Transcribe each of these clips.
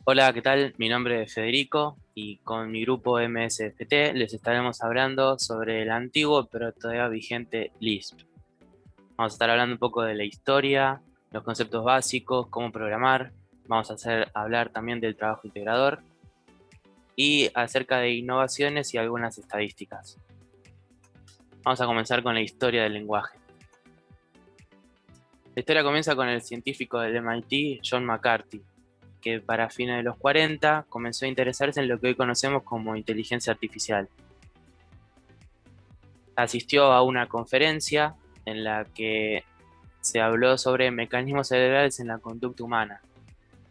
Hola, ¿qué tal? Mi nombre es Federico y con mi grupo MSFT les estaremos hablando sobre el antiguo pero todavía vigente Lisp. Vamos a estar hablando un poco de la historia, los conceptos básicos, cómo programar. Vamos a hablar también del trabajo integrador y acerca de innovaciones y algunas estadísticas. Vamos a comenzar con la historia del lenguaje. La historia comienza con el científico del MIT, John McCarthy, que para fines de los 40 comenzó a interesarse en lo que hoy conocemos como inteligencia artificial. Asistió a una conferencia en la que se habló sobre mecanismos cerebrales en la conducta humana,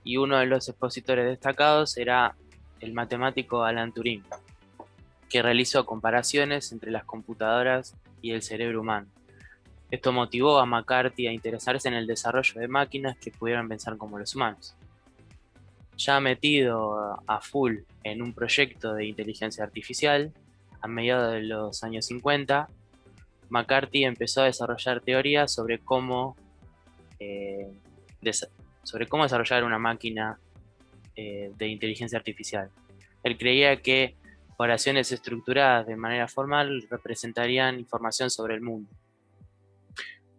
y uno de los expositores destacados era el matemático Alan Turing, que realizó comparaciones entre las computadoras y el cerebro humano. Esto motivó a McCarthy a interesarse en el desarrollo de máquinas que pudieran pensar como los humanos. Ya metido a full en un proyecto de inteligencia artificial, a mediados de los años 50, McCarthy empezó a desarrollar teorías eh, sobre cómo desarrollar una máquina de inteligencia artificial. Él creía que oraciones estructuradas de manera formal representarían información sobre el mundo.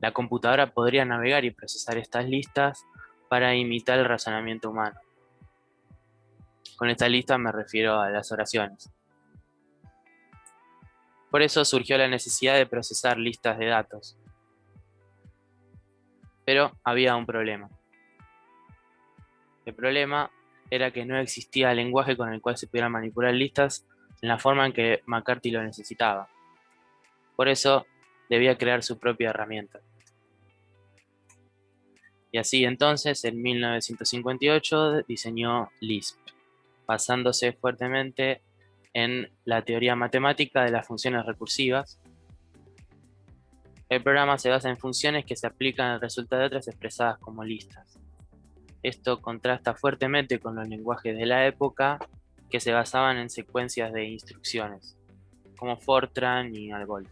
La computadora podría navegar y procesar estas listas para imitar el razonamiento humano. Con esta lista me refiero a las oraciones. Por eso surgió la necesidad de procesar listas de datos. Pero había un problema. El problema era que no existía lenguaje con el cual se pudieran manipular listas en la forma en que McCarthy lo necesitaba. Por eso debía crear su propia herramienta. Y así entonces, en 1958, diseñó Lisp, basándose fuertemente en la teoría matemática de las funciones recursivas. El programa se basa en funciones que se aplican al resultado de otras expresadas como listas. Esto contrasta fuertemente con los lenguajes de la época que se basaban en secuencias de instrucciones, como Fortran y Algol.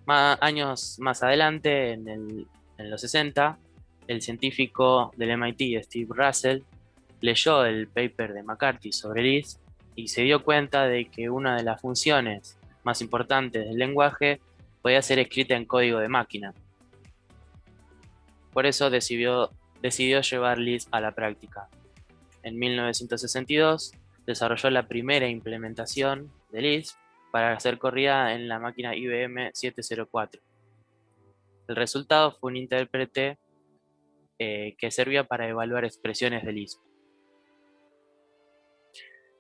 Años más adelante, en los 60, el científico del MIT, Steve Russell, leyó el paper de McCarthy sobre Lisp y se dio cuenta de que una de las funciones más importantes del lenguaje podía ser escrita en código de máquina. Por eso decidió llevar Lisp a la práctica. En 1962 desarrolló la primera implementación de Lisp para ser corrida en la máquina IBM 704. El resultado fue un intérprete que servía para evaluar expresiones de Lisp.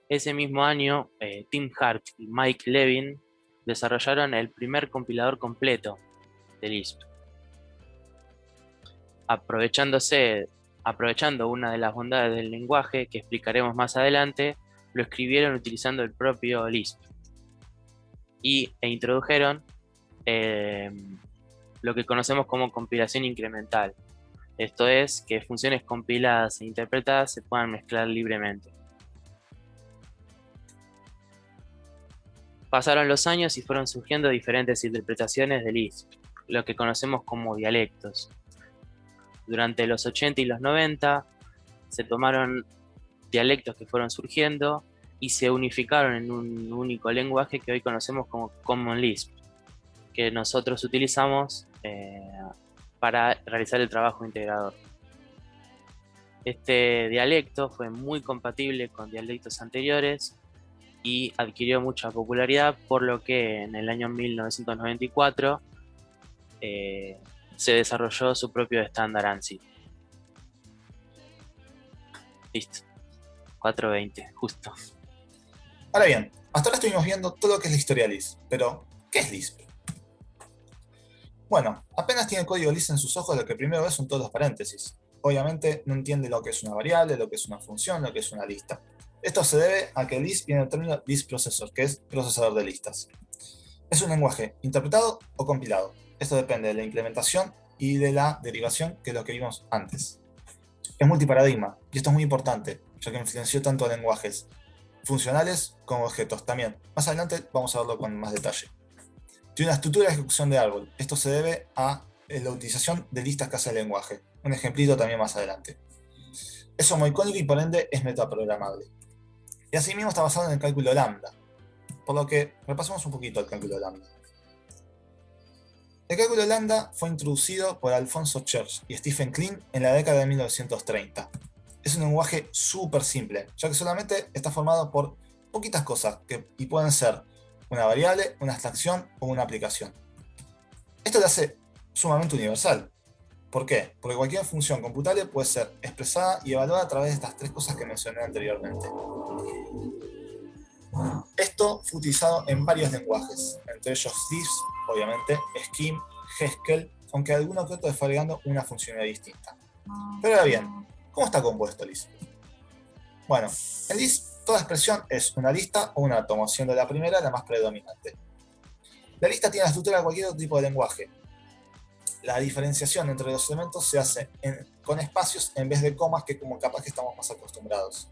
Ese mismo año, Tim Hart y Mike Levin desarrollaron el primer compilador completo de Lisp. Aprovechando una de las bondades del lenguaje que explicaremos más adelante, lo escribieron utilizando el propio Lisp e introdujeron eh, lo que conocemos como compilación incremental. Esto es, que funciones compiladas e interpretadas se puedan mezclar libremente. Pasaron los años y fueron surgiendo diferentes interpretaciones del Lisp, lo que conocemos como dialectos. Durante los 80 y los 90 se tomaron dialectos que fueron surgiendo y se unificaron en un único lenguaje que hoy conocemos como Common Lisp, que nosotros utilizamos para realizar el trabajo integrador. Este dialecto fue muy compatible con dialectos anteriores y adquirió mucha popularidad, por lo que en el año 1994 se desarrolló su propio estándar ANSI. Listo, 420, justo. Ahora bien, hasta ahora estuvimos viendo todo lo que es la historia de Lisp, pero ¿qué es Lisp? Bueno, apenas tiene el código Lisp en sus ojos, lo que primero ve son todos los paréntesis. Obviamente no entiende lo que es una variable, lo que es una función, lo que es una lista. Esto se debe a que Lisp viene del término Lisp Processor, que es procesador de listas. Es un lenguaje interpretado o compilado. Esto depende de la implementación y de la derivación, que es lo que vimos antes. Es multiparadigma, y esto es muy importante, ya que influenció tanto a lenguajes funcionales como objetos también. Más adelante vamos a verlo con más detalle. Tiene una estructura de ejecución de árbol. Esto se debe a la utilización de listas que hace el lenguaje. Un ejemplito también más adelante. Es homoicónico y por ende es metaprogramable. Y asimismo está basado en el cálculo lambda. Por lo que repasemos un poquito el cálculo lambda. El cálculo lambda fue introducido por Alfonso Church y Stephen Klein en la década de 1930. Es un lenguaje súper simple, ya que solamente está formado por poquitas cosas y pueden ser una variable, una abstracción o una aplicación. Esto lo hace sumamente universal. ¿Por qué? Porque cualquier función computable puede ser expresada y evaluada a través de estas tres cosas que mencioné anteriormente. Esto fue utilizado en varios lenguajes, entre ellos Lisp, obviamente, Scheme, Haskell, aunque alguno que otro fue agregando una funcionalidad distinta. Pero ahora bien, ¿cómo está compuesto Lisp? Bueno, en Lisp toda expresión es una lista o un átomo, siendo la primera la más predominante. La lista tiene la estructura de cualquier otro tipo de lenguaje. La diferenciación entre los elementos se hace con espacios en vez de comas, que como capaz que estamos más acostumbrados.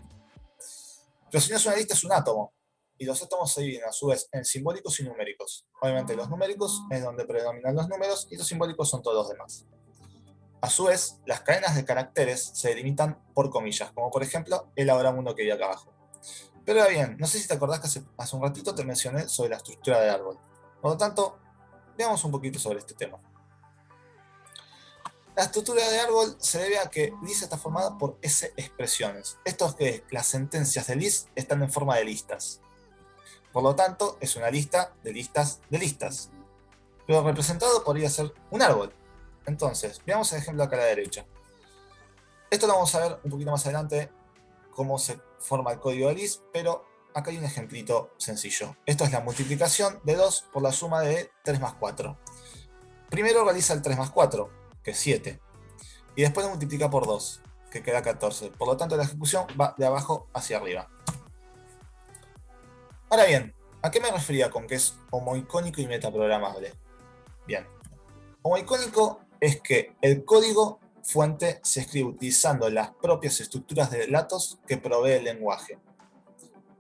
Pero si no es una lista, es un átomo. Y los átomos se dividen a su vez en simbólicos y numéricos. Obviamente los numéricos es donde predominan los números y los simbólicos son todos los demás. A su vez, las cadenas de caracteres se delimitan por comillas, como por ejemplo el ahora mundo que vi acá abajo. Pero ahora bien, no sé si te acordás que hace un ratito te mencioné sobre la estructura del árbol. Por lo tanto, veamos un poquito sobre este tema. La estructura de árbol se debe a que Lisp está formada por S expresiones. Esto es que las sentencias de Lisp están en forma de listas. Por lo tanto, es una lista de listas de listas. Pero representado podría ser un árbol. Entonces, veamos el ejemplo acá a la derecha. Esto lo vamos a ver un poquito más adelante, cómo se forma el código de Lisp, pero acá hay un ejemplito sencillo. Esto es la multiplicación de 2 por la suma de 3 más 4. Primero realiza el 3 más 4, que es 7. Y después lo multiplica por 2, que queda 14. Por lo tanto, la ejecución va de abajo hacia arriba. Ahora bien, ¿a qué me refería con que es homoicónico y metaprogramable? Bien, homoicónico es que el código fuente se escribe utilizando las propias estructuras de datos que provee el lenguaje.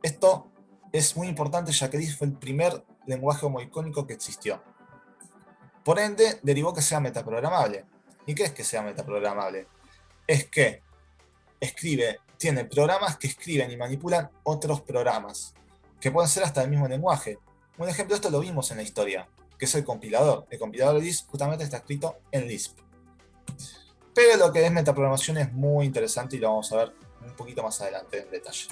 Esto es muy importante ya que Lisp fue el primer lenguaje homoicónico que existió. Por ende, derivó que sea metaprogramable. ¿Y qué es que sea metaprogramable? Es que tiene programas que escriben y manipulan otros programas, que pueden ser hasta el mismo lenguaje. Un ejemplo de esto lo vimos en la historia, que es el compilador. El compilador de Lisp justamente está escrito en Lisp. Pero lo que es metaprogramación es muy interesante y lo vamos a ver un poquito más adelante en detalle.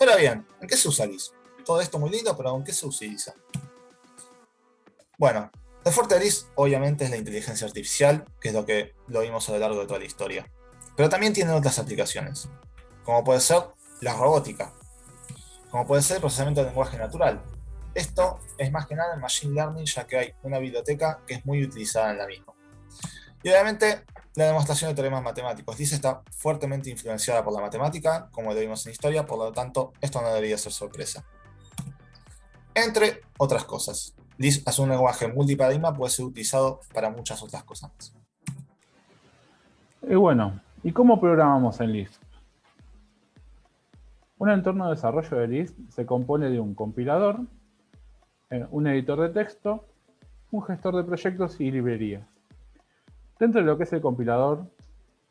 Ahora bien, ¿en qué se usa Lisp? Todo esto muy lindo, pero ¿en qué se utiliza? Bueno, el fuerte de Lisp obviamente es la inteligencia artificial, que es lo vimos a lo largo de toda la historia. Pero también tiene otras aplicaciones, como puede ser la robótica, como puede ser el procesamiento del lenguaje natural. Esto es más que nada en Machine Learning, ya que hay una biblioteca que es muy utilizada en la misma. Y obviamente la demostración de teoremas matemáticos. Lisp está fuertemente influenciada por la matemática, como lo vimos en historia, por lo tanto esto no debería ser sorpresa. Entre otras cosas, Lisp, es un lenguaje multiparadigma, puede ser utilizado para muchas otras cosas más. Y bueno, ¿y cómo programamos en Lisp? Un entorno de desarrollo de Lisp se compone de un compilador, un editor de texto, un gestor de proyectos y librerías. Dentro de lo que es el compilador,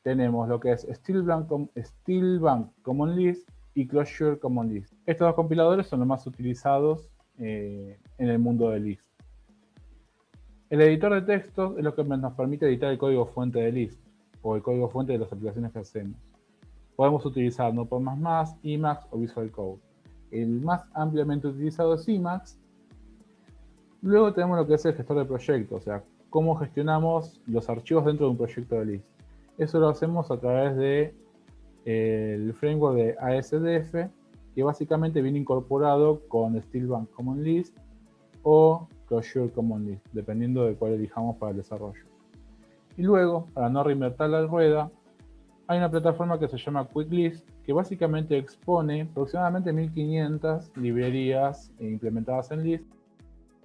tenemos lo que es Steelbank Common Lisp y Clojure Common Lisp. Estos dos compiladores son los más utilizados en el mundo de Lisp. El editor de textos es lo que nos permite editar el código fuente de Lisp, o el código fuente de las aplicaciones que hacemos. Podemos utilizar Notepad++, Emacs o Visual Code. El más ampliamente utilizado es Emacs. Luego tenemos lo que es el gestor de proyectos, o sea, cómo gestionamos los archivos dentro de un proyecto de Lisp. Eso lo hacemos a través del framework de ASDF, que básicamente viene incorporado con Steelbank Common Lisp o Clojure Common Lisp, dependiendo de cuál elijamos para el desarrollo. Y luego, para no reinventar la rueda, hay una plataforma que se llama QuickLisp, que básicamente expone aproximadamente 1500 librerías implementadas en Lisp.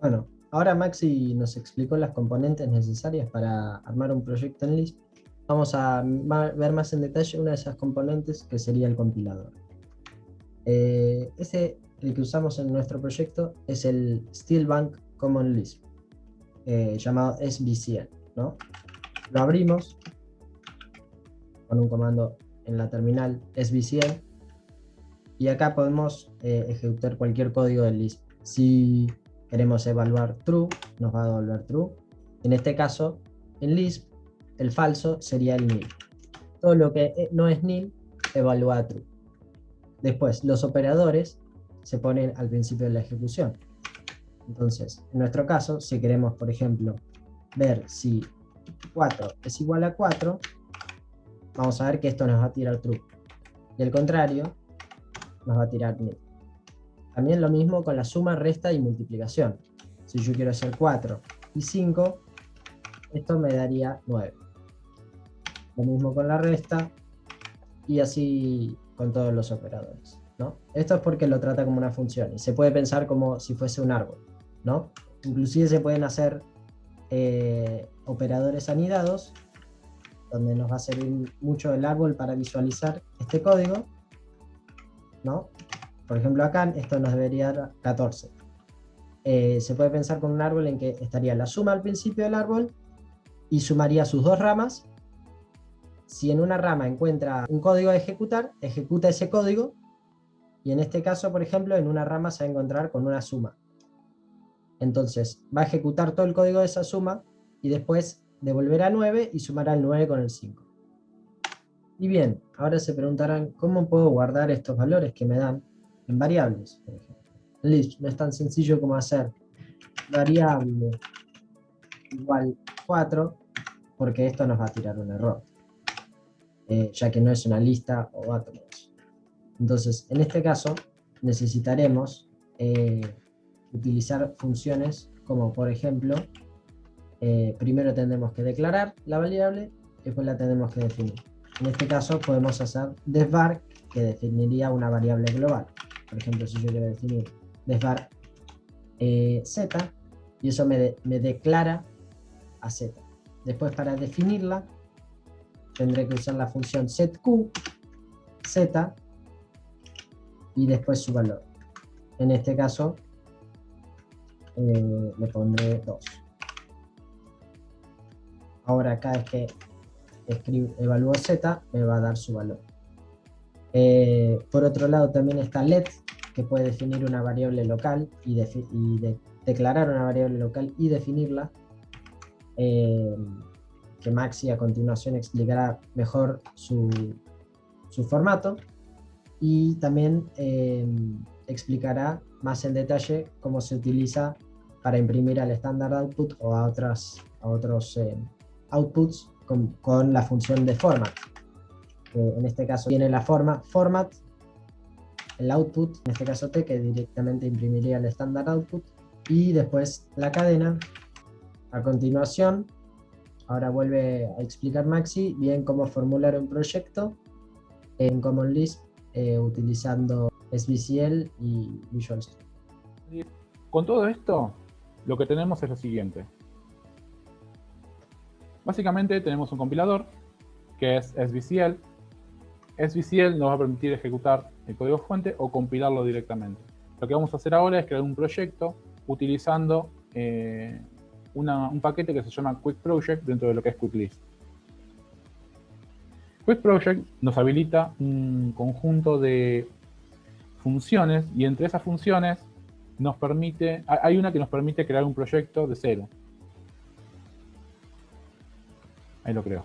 Bueno, ahora Maxi nos explicó las componentes necesarias para armar un proyecto en Lisp. Vamos a ver más en detalle una de esas componentes, que sería el compilador. El que usamos en nuestro proyecto es el Steelbank Common Lisp. llamado SBCL, ¿no? Lo abrimos con un comando en la terminal SBCL y acá podemos ejecutar cualquier código del Lisp. Si queremos evaluar true, nos va a devolver true. En este caso, en Lisp, el falso sería el nil. Todo lo que no es nil, evalúa true. Después, los operadores se ponen al principio de la ejecución. Entonces, en nuestro caso, si queremos, por ejemplo, ver si 4 es igual a 4, vamos a ver que esto nos va a tirar true. Y al contrario, nos va a tirar nil. También lo mismo con la suma, resta y multiplicación. Si yo quiero hacer 4 y 5, esto me daría 9. Lo mismo con la resta y así con todos los operadores, ¿no? Esto es porque lo trata como una función y se puede pensar como si fuese un árbol, ¿no? Inclusive se pueden hacer operadores anidados, donde nos va a servir mucho el árbol para visualizar este código, ¿no? Por ejemplo acá esto nos debería dar 14. Se puede pensar con un árbol en que estaría la suma al principio del árbol y sumaría sus dos ramas. Si en una rama encuentra un código a ejecutar, ejecuta ese código y en este caso, por ejemplo, en una rama se va a encontrar con una suma. Entonces va a ejecutar todo el código de esa suma y después devolverá 9 y sumará el 9 con el 5. Y bien, ahora se preguntarán ¿cómo puedo guardar estos valores que me dan en variables? Por ejemplo, en Lisp no es tan sencillo como hacer variable igual 4 porque esto nos va a tirar un error. Ya que no es una lista o átomos. Entonces, en este caso, necesitaremos utilizar funciones como, por ejemplo, primero tendremos que declarar la variable, después la tendremos que definir. En este caso, podemos hacer desvar, que definiría una variable global. Por ejemplo, si yo quiero definir desvar z, y eso me declara a z. Después, para definirla, tendré que usar la función setQ, z, y después su valor. En este caso, le pondré 2. Ahora cada vez que evalúo z, me va a dar su valor. Por otro lado también está let, que puede definir una variable local y declarar una variable local y definirla. Que Maxi a continuación explicará mejor su formato y también explicará más en detalle cómo se utiliza para imprimir al standard output o a otros outputs con la función de format. En este caso tiene la format, el output, en este caso t, que directamente imprimiría el standard output, y después la cadena. A continuación, ahora vuelve a explicar Maxi bien cómo formular un proyecto en Common Lisp utilizando SBCL y Visual Studio. Con todo esto, lo que tenemos es lo siguiente. Básicamente tenemos un compilador que es SBCL. SBCL nos va a permitir ejecutar el código fuente o compilarlo directamente. Lo que vamos a hacer ahora es crear un proyecto utilizando un paquete que se llama Quick Project dentro de lo que es QuickLisp. Quick Project nos habilita un conjunto de funciones y entre esas funciones hay una que nos permite crear un proyecto de cero. Ahí lo creo.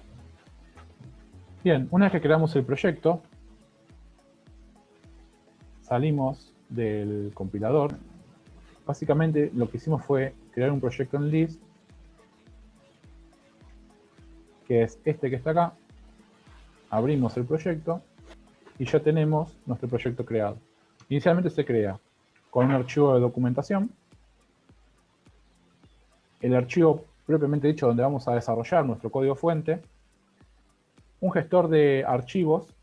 Bien, una vez que creamos el proyecto, salimos del compilador. Básicamente lo que hicimos fue crear un proyecto en Lisp, que es este que está acá. Abrimos el proyecto y ya tenemos nuestro proyecto creado. Inicialmente se crea con un archivo de documentación, el archivo propiamente dicho donde vamos a desarrollar nuestro código fuente, un gestor de archivos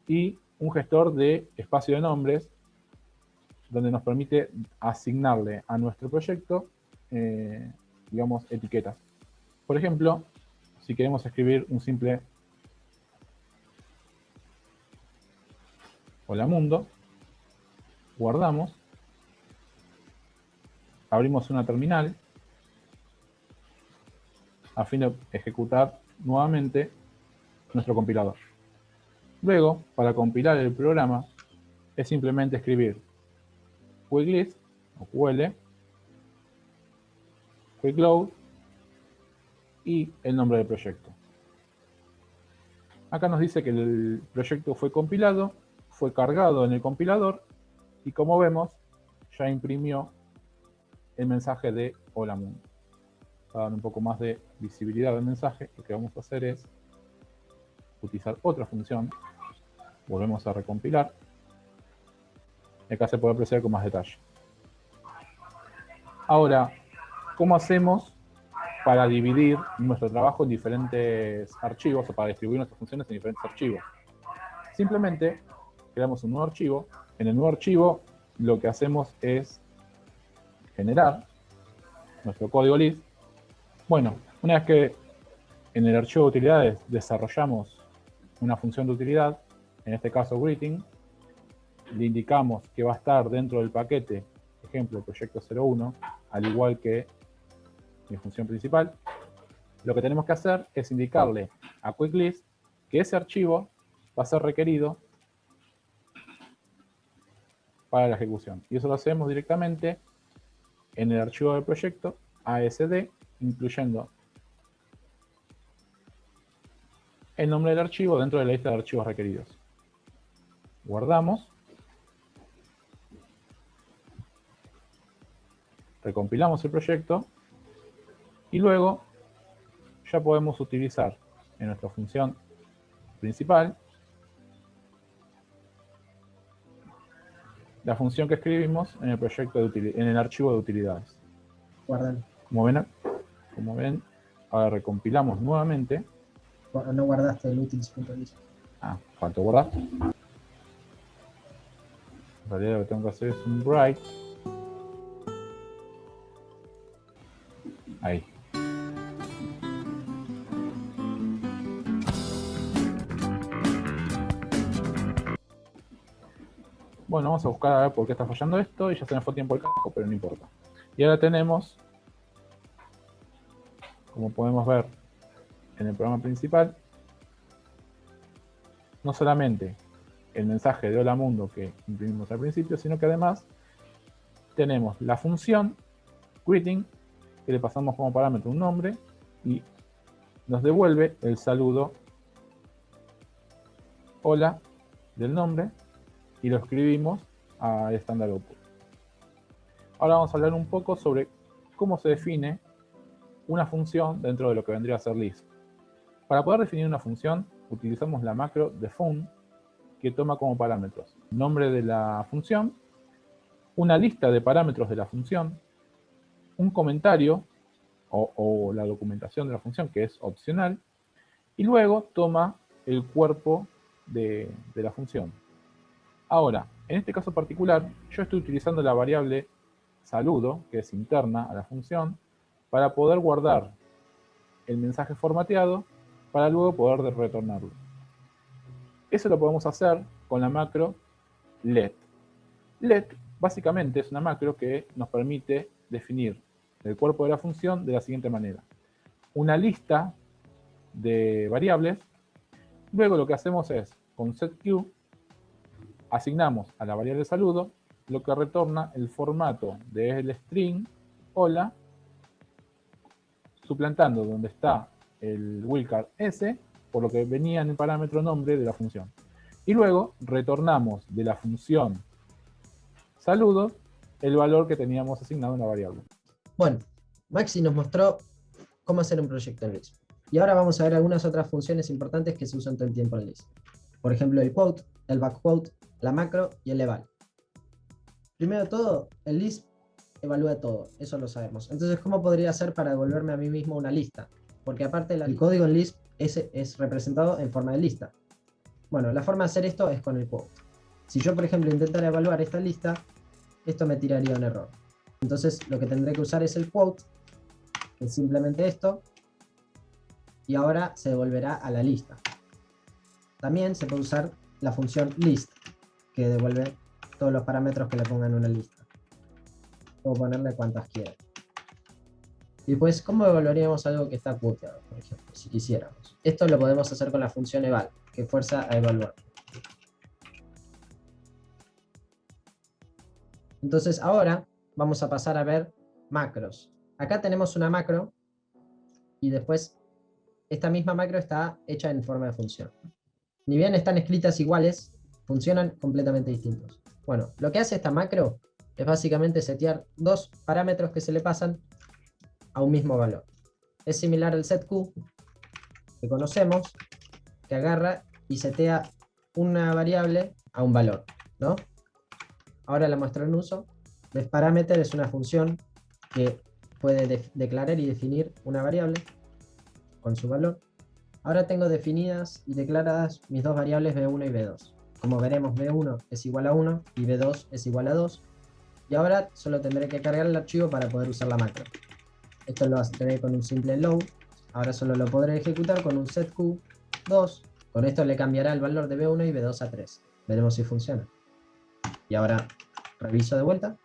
y un gestor de espacio de nombres, donde nos permite asignarle a nuestro proyecto, digamos, etiquetas. Por ejemplo, si queremos escribir un simple hola mundo, guardamos, abrimos una terminal a fin de ejecutar nuevamente nuestro compilador. Luego, para compilar el programa, es simplemente escribir quick-list o QL, quick-load y el nombre del proyecto. Acá nos dice que el proyecto fue compilado, fue cargado en el compilador y como vemos, ya imprimió el mensaje de Hola Mundo. Para dar un poco más de visibilidad al mensaje, lo que vamos a hacer es utilizar otra función. Volvemos a recompilar. Y acá se puede apreciar con más detalle. Ahora, ¿cómo hacemos para dividir nuestro trabajo en diferentes archivos o para distribuir nuestras funciones en diferentes archivos? Simplemente creamos un nuevo archivo. En el nuevo archivo lo que hacemos es generar nuestro código list. Bueno, una vez que en el archivo de utilidades desarrollamos una función de utilidad, en este caso greeting, le indicamos que va a estar dentro del paquete, ejemplo, proyecto 01, al igual que mi función principal. Lo que tenemos que hacer es indicarle a quick-list que ese archivo va a ser requerido para la ejecución. Y eso lo hacemos directamente en el archivo del proyecto ASD, incluyendo el nombre del archivo dentro de la lista de archivos requeridos. Guardamos. Recompilamos el proyecto y luego ya podemos utilizar en nuestra función principal la función que escribimos en el proyecto en el archivo de utilidades. Guardan. Como ven, ahora recompilamos nuevamente. No guardaste el utils.list. Falta guardar. En realidad lo que tengo que hacer es un write. Ahí. Bueno, vamos a buscar a ver por qué está fallando esto y ya se me fue tiempo el carajo, pero no importa. Y ahora tenemos, como podemos ver en el programa principal, no solamente el mensaje de Hola Mundo que imprimimos al principio, sino que además tenemos la función greeting, que le pasamos como parámetro un nombre y nos devuelve el saludo hola del nombre y lo escribimos a estándar output. Ahora vamos a hablar un poco sobre cómo se define una función dentro de lo que vendría a ser list. Para poder definir una función utilizamos la macro defun, que toma como parámetros nombre de la función, una lista de parámetros de la función, un comentario o la documentación de la función, que es opcional, y luego toma el cuerpo de la función. Ahora, en este caso particular, yo estoy utilizando la variable saludo, que es interna a la función, para poder guardar el mensaje formateado para luego poder retornarlo. Eso lo podemos hacer con la macro let. Let básicamente es una macro que nos permite definir el cuerpo de la función de la siguiente manera. Una lista de variables. Luego lo que hacemos es, con setQ, asignamos a la variable saludo lo que retorna el formato del string hola, suplantando donde está el wildcard s por lo que venía en el parámetro nombre de la función. Y luego retornamos de la función saludo el valor que teníamos asignado en la variable. Bueno, Maxi nos mostró cómo hacer un proyecto en Lisp. Y ahora vamos a ver algunas otras funciones importantes que se usan todo el tiempo en Lisp. Por ejemplo, el quote, el backquote, la macro y el eval. Primero de todo, el Lisp evalúa todo, eso lo sabemos. Entonces, ¿cómo podría hacer para devolverme a mí mismo una lista? Porque aparte el código en Lisp es representado en forma de lista. Bueno, la forma de hacer esto es con el quote. Si yo, por ejemplo, intentara evaluar esta lista, esto me tiraría un error. Entonces, lo que tendré que usar es el quote, que es simplemente esto, y ahora se devolverá a la lista. También se puede usar la función list, que devuelve todos los parámetros que le pongan en una lista. Puedo ponerle cuantas quiera. Y pues, ¿cómo evaluaríamos algo que está quoteado, por ejemplo, si quisiéramos? Esto lo podemos hacer con la función eval, que fuerza a evaluar. Entonces ahora vamos a pasar a ver macros. Acá tenemos una macro y después esta misma macro está hecha en forma de función. Ni bien están escritas iguales, funcionan completamente distintos. Bueno, lo que hace esta macro es básicamente setear dos parámetros que se le pasan a un mismo valor. Es similar al setQ que conocemos, que agarra y setea una variable a un valor, ¿no? Ahora la muestro en uso. DefParameter es una función que puede declarar y definir una variable con su valor. Ahora tengo definidas y declaradas mis dos variables b1 y b2. Como veremos, b1 es igual a 1 y b2 es igual a 2. Y ahora solo tendré que cargar el archivo para poder usar la macro. Esto lo haré con un simple load. Ahora solo lo podré ejecutar con un setq2. Con esto le cambiará el valor de b1 y b2 a 3. Veremos si funciona. Y ahora reviso de vuelta.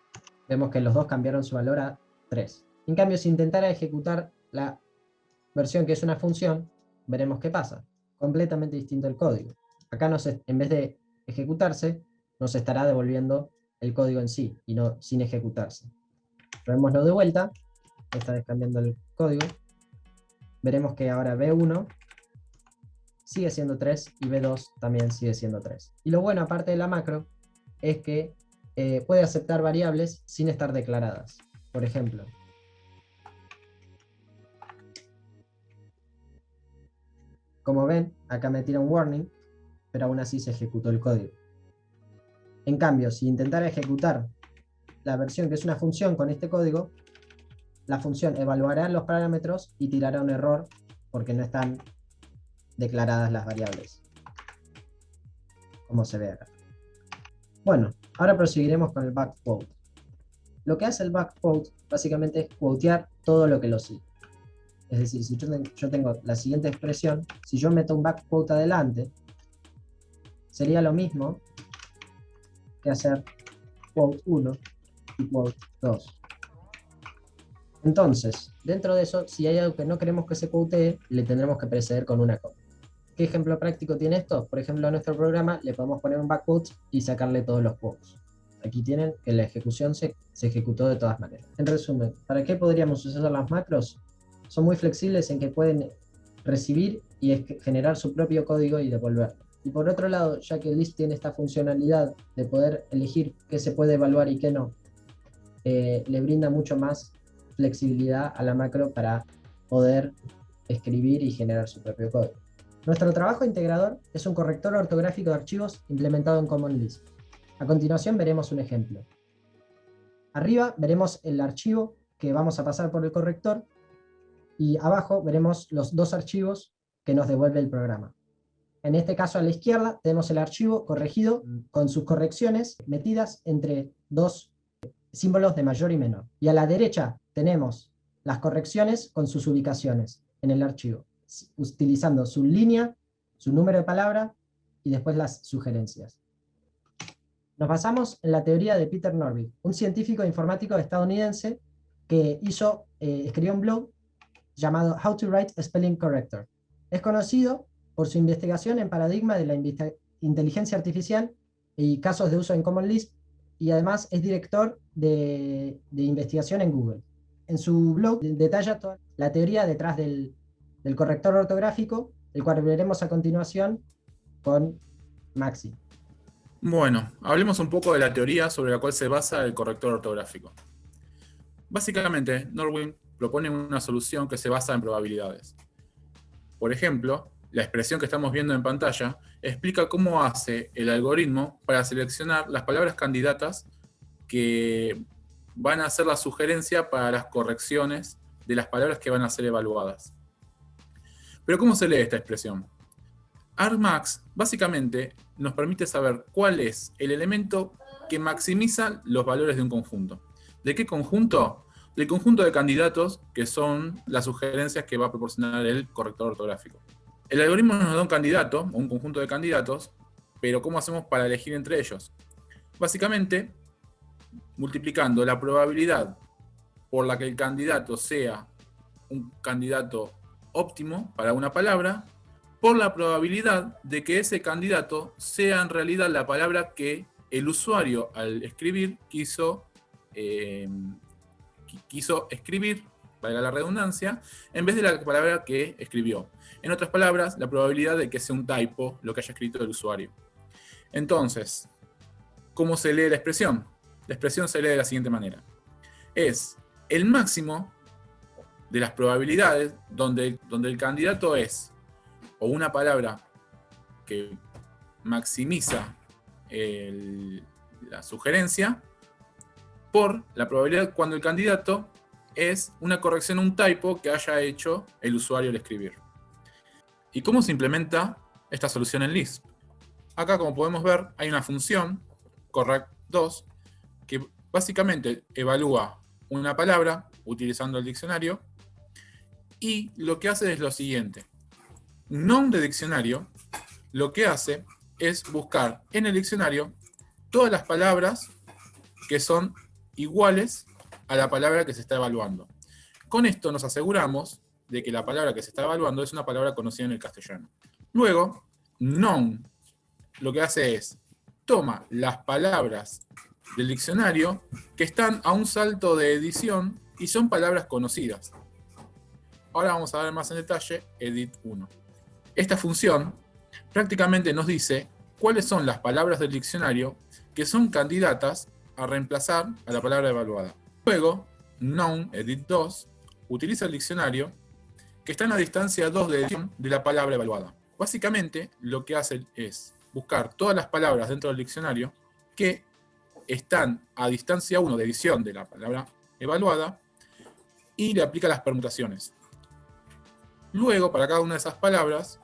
Vemos que los dos cambiaron su valor a 3. En cambio, si intentara ejecutar la versión que es una función, veremos qué pasa. Completamente distinto el código. Acá en vez de ejecutarse, nos estará devolviendo el código en sí, y no sin ejecutarse. Probémoslo de vuelta. Esta vez cambiando el código. Veremos que ahora B1 sigue siendo 3 y B2 también sigue siendo 3. Y lo bueno, aparte de la macro, es que puede aceptar variables sin estar declaradas. Por ejemplo, como ven, acá me tira un warning, pero aún así se ejecutó el código. En cambio, si intentara ejecutar la versión que es una función con este código, la función evaluará los parámetros y tirará un error porque no están declaradas las variables, como se ve acá. Bueno, ahora proseguiremos con el backquote. Lo que hace el backquote básicamente es quotear todo lo que lo sigue. Es decir, si yo tengo la siguiente expresión, si yo meto un backquote adelante, sería lo mismo que hacer quote 1 y quote 2. Entonces, dentro de eso, si hay algo que no queremos que se quotee, le tendremos que preceder con una coma. ¿Qué ejemplo práctico tiene esto? Por ejemplo, a nuestro programa le podemos poner un backquote y sacarle todos los quotes. Aquí tienen que la ejecución se ejecutó de todas maneras. En resumen, ¿para qué podríamos usar las macros? Son muy flexibles en que pueden recibir y generar su propio código y devolverlo. Y por otro lado, ya que Lisp tiene esta funcionalidad de poder elegir qué se puede evaluar y qué no, le brinda mucho más flexibilidad a la macro para poder escribir y generar su propio código. Nuestro trabajo integrador es un corrector ortográfico de archivos implementado en Common Lisp. A continuación veremos un ejemplo. Arriba veremos el archivo que vamos a pasar por el corrector y abajo veremos los dos archivos que nos devuelve el programa. En este caso, a la izquierda tenemos el archivo corregido con sus correcciones metidas entre dos símbolos de mayor y menor. Y a la derecha tenemos las correcciones con sus ubicaciones en el archivo, utilizando su línea, su número de palabra y después las sugerencias. Nos basamos en la teoría de Peter Norvig, un científico informático estadounidense que escribió un blog llamado How to Write a Spelling Corrector. Es conocido por su investigación en paradigma de la inteligencia artificial y casos de uso en Common Lisp, y además es director de investigación en Google. En su blog detalla toda la teoría detrás del corrector ortográfico, el cual veremos a continuación con Maxi. Bueno, hablemos un poco de la teoría sobre la cual se basa el corrector ortográfico. Básicamente, Norvig propone una solución que se basa en probabilidades. Por ejemplo, la expresión que estamos viendo en pantalla explica cómo hace el algoritmo para seleccionar las palabras candidatas que van a hacer la sugerencia para las correcciones de las palabras que van a ser evaluadas. Pero ¿cómo se lee esta expresión? Argmax básicamente nos permite saber cuál es el elemento que maximiza los valores de un conjunto. ¿De qué conjunto? Del conjunto de candidatos que son las sugerencias que va a proporcionar el corrector ortográfico. El algoritmo nos da un candidato, o un conjunto de candidatos, pero ¿cómo hacemos para elegir entre ellos? Básicamente, multiplicando la probabilidad por la que el candidato sea un candidato óptimo para una palabra por la probabilidad de que ese candidato sea en realidad la palabra que el usuario al escribir quiso escribir, valga la redundancia, en vez de la palabra que escribió. En otras palabras, la probabilidad de que sea un typo lo que haya escrito el usuario. Entonces, ¿cómo se lee la expresión? La expresión se lee de la siguiente manera. Es el máximo de las probabilidades donde el candidato es o una palabra que maximiza la sugerencia por la probabilidad cuando el candidato es una corrección, un typo que haya hecho el usuario al escribir. ¿Y cómo se implementa esta solución en Lisp? Acá, como podemos ver, hay una función, correct2, que básicamente evalúa una palabra utilizando el diccionario y lo que hace es lo siguiente. Noun de diccionario lo que hace es buscar en el diccionario todas las palabras que son iguales a la palabra que se está evaluando. Con esto nos aseguramos de que la palabra que se está evaluando es una palabra conocida en el castellano. Luego, noun lo que hace es toma las palabras del diccionario que están a un salto de edición y son palabras conocidas. Ahora vamos a ver más en detalle edit1. Esta función prácticamente nos dice cuáles son las palabras del diccionario que son candidatas a reemplazar a la palabra evaluada. Luego, noun edit2 utiliza el diccionario que está en la distancia 2 de edición de la palabra evaluada. Básicamente, lo que hace es buscar todas las palabras dentro del diccionario que están a distancia 1 de edición de la palabra evaluada y le aplica las permutaciones. Luego, para cada una de esas palabras,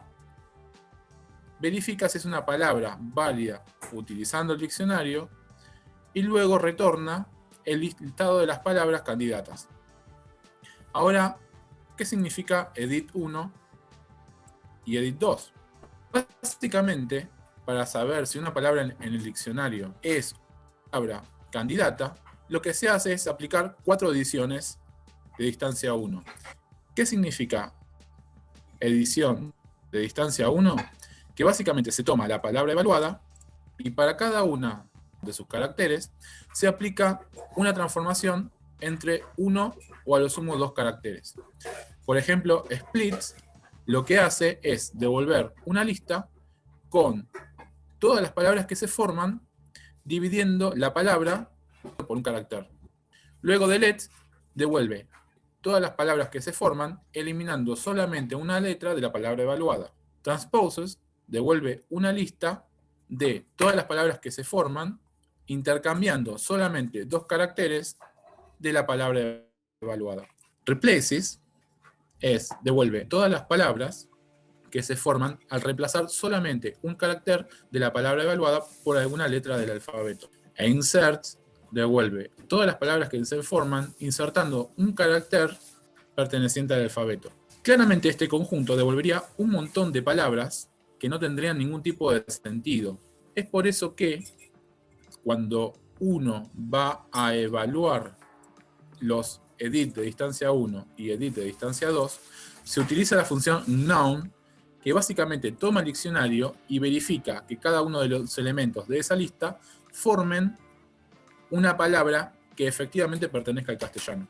verifica si es una palabra válida utilizando el diccionario y luego retorna el listado de las palabras candidatas. Ahora, ¿qué significa edit1 y edit2? Básicamente, para saber si una palabra en el diccionario es una palabra candidata, lo que se hace es aplicar 4 ediciones de distancia 1. ¿Qué significa edición de distancia 1? Que básicamente se toma la palabra evaluada y para cada una de sus caracteres se aplica una transformación entre 1 o a lo sumo 2 caracteres. Por ejemplo, splits lo que hace es devolver una lista con todas las palabras que se forman dividiendo la palabra por un carácter. Luego delete devuelve todas las palabras que se forman eliminando solamente una letra de la palabra evaluada. Transposes devuelve una lista de todas las palabras que se forman intercambiando solamente 2 caracteres de la palabra evaluada. Replaces devuelve todas las palabras que se forman al reemplazar solamente un carácter de la palabra evaluada por alguna letra del alfabeto. E insert devuelve todas las palabras que se forman insertando un carácter perteneciente al alfabeto. Claramente este conjunto devolvería un montón de palabras que no tendrían ningún tipo de sentido. Es por eso que cuando uno va a evaluar los edit de distancia 1 y edit de distancia 2, se utiliza la función noun, que básicamente toma el diccionario y verifica que cada uno de los elementos de esa lista formen una palabra que efectivamente pertenezca al castellano.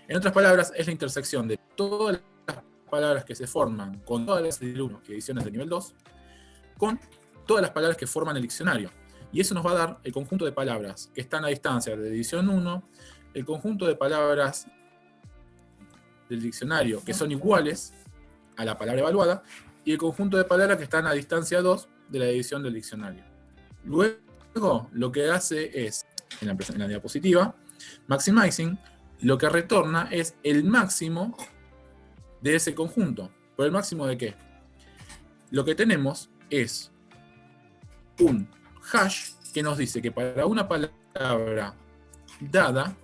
En otras palabras, es la intersección de todas las palabras que se forman con todas las ediciones de 1 y ediciones de nivel 2, con todas las palabras que forman el diccionario. Y eso nos va a dar el conjunto de palabras que están a distancia de edición 1, el conjunto de palabras del diccionario que son iguales a la palabra evaluada, y el conjunto de palabras que están a distancia 2 de la edición del diccionario. Luego, lo que hace es, en la diapositiva, maximizing, lo que retorna es el máximo de ese conjunto. ¿Por el máximo de qué? Lo que tenemos es un hash que nos dice que para una palabra dada,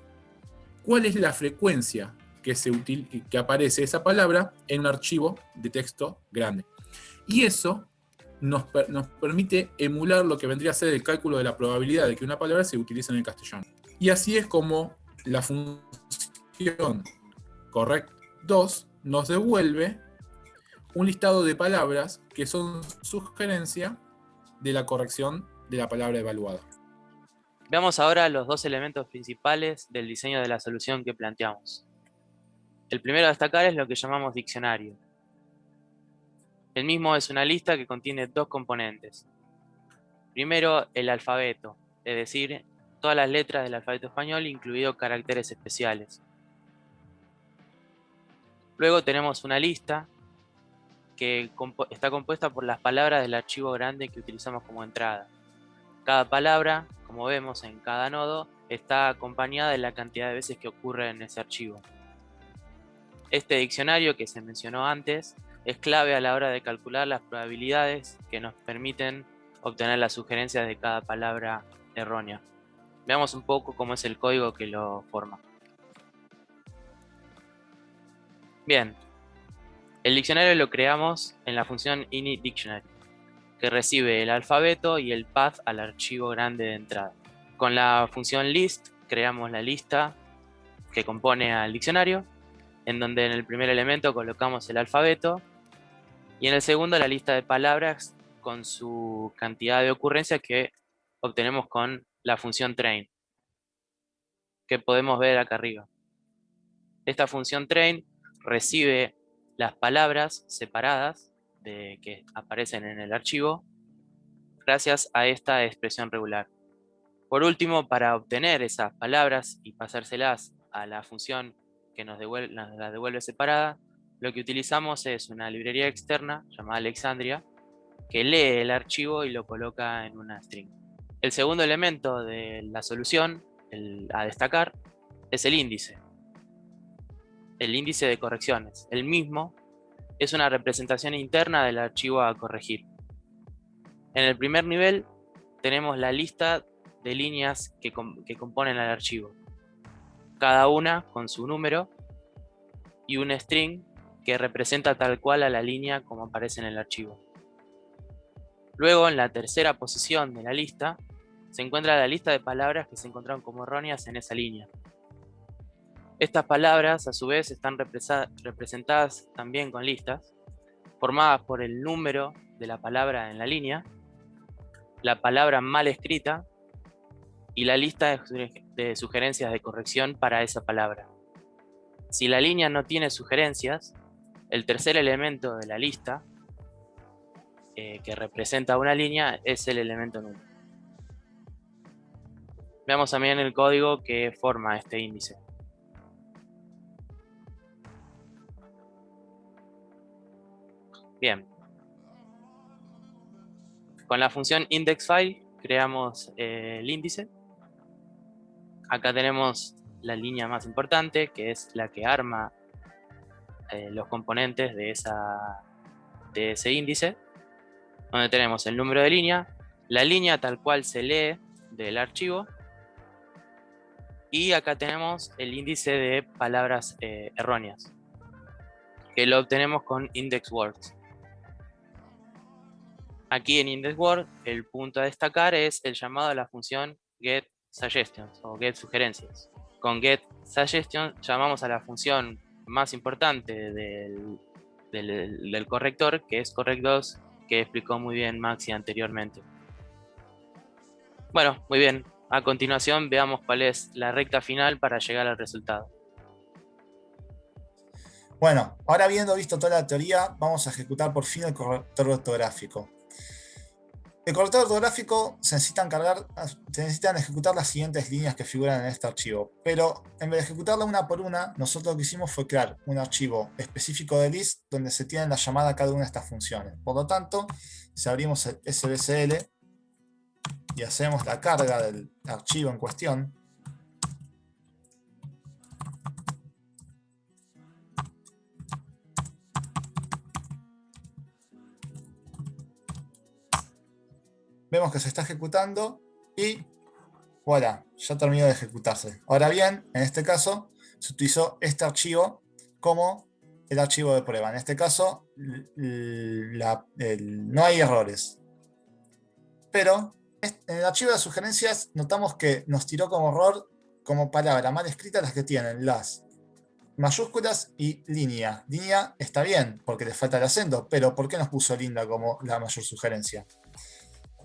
¿cuál es la frecuencia que aparece esa palabra en un archivo de texto grande? Y eso nos permite emular lo que vendría a ser el cálculo de la probabilidad de que una palabra se utilice en el castellano. Y así es como la función correct 2 nos devuelve un listado de palabras que son sugerencia de la corrección de la palabra evaluada. Veamos ahora los dos elementos principales del diseño de la solución que planteamos. El primero a destacar es lo que llamamos diccionario. El mismo es una lista que contiene dos componentes. Primero, el alfabeto, es decir, todas las letras del alfabeto español, incluidos caracteres especiales. Luego tenemos una lista que está compuesta por las palabras del archivo grande que utilizamos como entrada. Cada palabra, como vemos en cada nodo, está acompañada de la cantidad de veces que ocurre en ese archivo. Este diccionario que se mencionó antes es clave a la hora de calcular las probabilidades que nos permiten obtener las sugerencias de cada palabra errónea. Veamos un poco cómo es el código que lo forma. Bien, el diccionario lo creamos en la función initDictionary, que recibe el alfabeto y el path al archivo grande de entrada. Con la función list creamos la lista que compone al diccionario, en donde en el primer elemento colocamos el alfabeto y en el segundo la lista de palabras con su cantidad de ocurrencias que obtenemos con la función train, que podemos ver acá arriba. Esta función train recibe las palabras separadas que aparecen en el archivo gracias a esta expresión regular. Por último, para obtener esas palabras y pasárselas a la función que nos las devuelve separada, lo que utilizamos es una librería externa llamada Alexandria que lee el archivo y lo coloca en una string. El segundo elemento de la solución, a destacar, es el índice de correcciones. El mismo es una representación interna del archivo a corregir. En el primer nivel tenemos la lista de líneas que componen el archivo, cada una con su número y un string que representa tal cual a la línea como aparece en el archivo. Luego, en la tercera posición de la lista, se encuentra la lista de palabras que se encontraron como erróneas en esa línea. Estas palabras, a su vez, están representadas también con listas, formadas por el número de la palabra en la línea, la palabra mal escrita y la lista de sugerencias de corrección para esa palabra. Si la línea no tiene sugerencias, el tercer elemento de la lista, que representa una línea, es el elemento nulo. Veamos también el código que forma este índice. Bien. Con la función indexFile creamos el índice. Acá tenemos la línea más importante, que es la que arma los componentes de ese índice, donde tenemos el número de línea, la línea tal cual se lee del archivo, y acá tenemos el índice de palabras erróneas, que lo obtenemos con indexWords. Aquí en indexWords, el punto a destacar es el llamado a la función getSuggestions o getSugerencias. Con getSuggestions llamamos a la función más importante del corrector, que es correct2, que explicó muy bien Maxi anteriormente. Bueno, muy bien. A continuación veamos cuál es la recta final para llegar al resultado. Bueno, ahora habiendo visto toda la teoría, vamos a ejecutar por fin el corrector ortográfico. El corrector ortográfico se necesitan ejecutar las siguientes líneas que figuran en este archivo, pero en vez de ejecutarla una por una, nosotros lo que hicimos fue crear un archivo específico de list donde se tiene la llamada a cada una de estas funciones. Por lo tanto, si abrimos el SBCL y hacemos la carga del archivo en cuestión, vemos que se está ejecutando y voilà, ya terminó de ejecutarse. Ahora bien, en este caso se utilizó este archivo como el archivo de prueba. En este caso no hay errores. Pero en el archivo de sugerencias notamos que nos tiró como error, como palabra mal escrita, las que tienen las mayúsculas y línea. Línea está bien, porque le falta el acento, pero ¿por qué nos puso linda como la mayor sugerencia?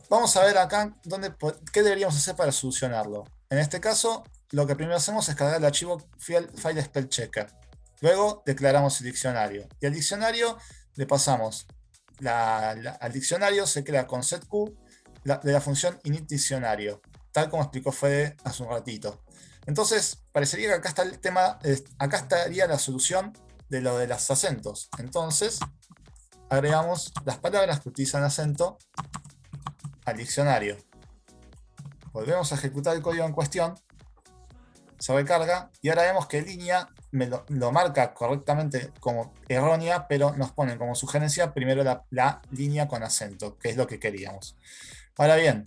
Vamos a ver acá qué deberíamos hacer para solucionarlo. En este caso, lo que primero hacemos es cargar el archivo file spell checker. Luego declaramos el diccionario. Y al diccionario le pasamos, al diccionario se crea con setQ de la función init diccionario, tal como explicó Fede hace un ratito. Entonces, parecería que acá está el tema, acá estaría la solución de lo de los acentos. Entonces, agregamos las palabras que utilizan acento al diccionario. Volvemos a ejecutar el código en cuestión, se recarga y ahora vemos que línea lo marca correctamente como errónea, pero nos ponen como sugerencia primero la línea con acento, que es lo que queríamos. Ahora bien,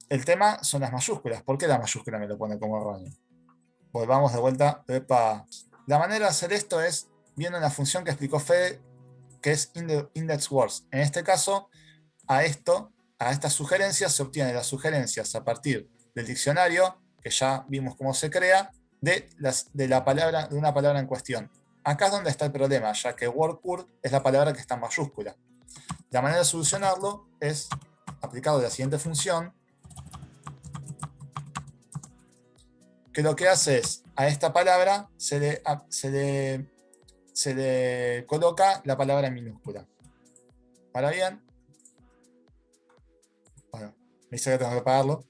el tema son las mayúsculas. ¿Por qué la mayúscula me lo pone como erróneo? Volvamos de vuelta. La manera de hacer esto es viendo la función que explicó Fede, que es index words. En este caso, a estas sugerencias se obtienen las sugerencias a partir del diccionario, que ya vimos cómo se crea, de una palabra en cuestión. Acá es donde está el problema, ya que word es la palabra que está en mayúscula. La manera de solucionarlo es aplicando la siguiente función, que lo que hace es, a esta palabra se le coloca la palabra en minúscula. Ahora bien, bueno, me dice que tengo que apagarlo.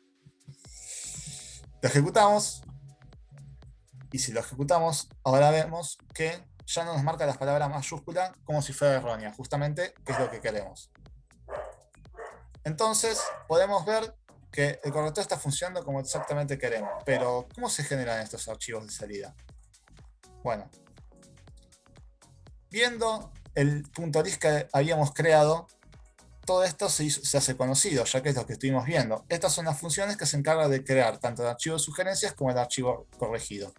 Lo ejecutamos, y si lo ejecutamos, ahora vemos que ya no nos marca las palabras mayúsculas como si fuera errónea, justamente, que es lo que queremos. Entonces, podemos ver que el corrector está funcionando como exactamente queremos, pero ¿cómo se generan estos archivos de salida? Bueno, viendo el .list que habíamos creado, todo esto se hace conocido, ya que es lo que estuvimos viendo. Estas son las funciones que se encargan de crear tanto el archivo de sugerencias como el archivo corregido.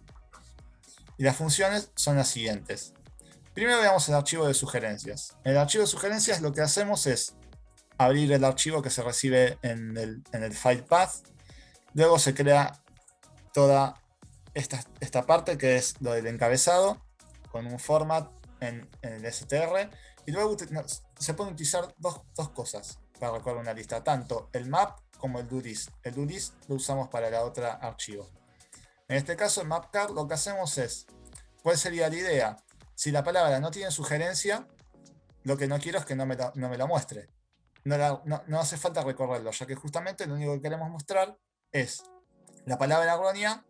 Y las funciones son las siguientes. Primero veamos el archivo de sugerencias. En el archivo de sugerencias lo que hacemos es abrir el archivo que se recibe en el file path. Luego se crea toda esta parte que es lo del encabezado con un format en el str. Y luego se pueden utilizar dos cosas para recorrer una lista, tanto el map como el do-list. El do-list lo usamos para la otra archivo. En este caso, el mapcar lo que hacemos es, ¿cuál sería la idea? Si la palabra no tiene sugerencia, lo que no quiero es que no me lo muestre. No hace falta recorrerlo, ya que justamente lo único que queremos mostrar es la palabra errónea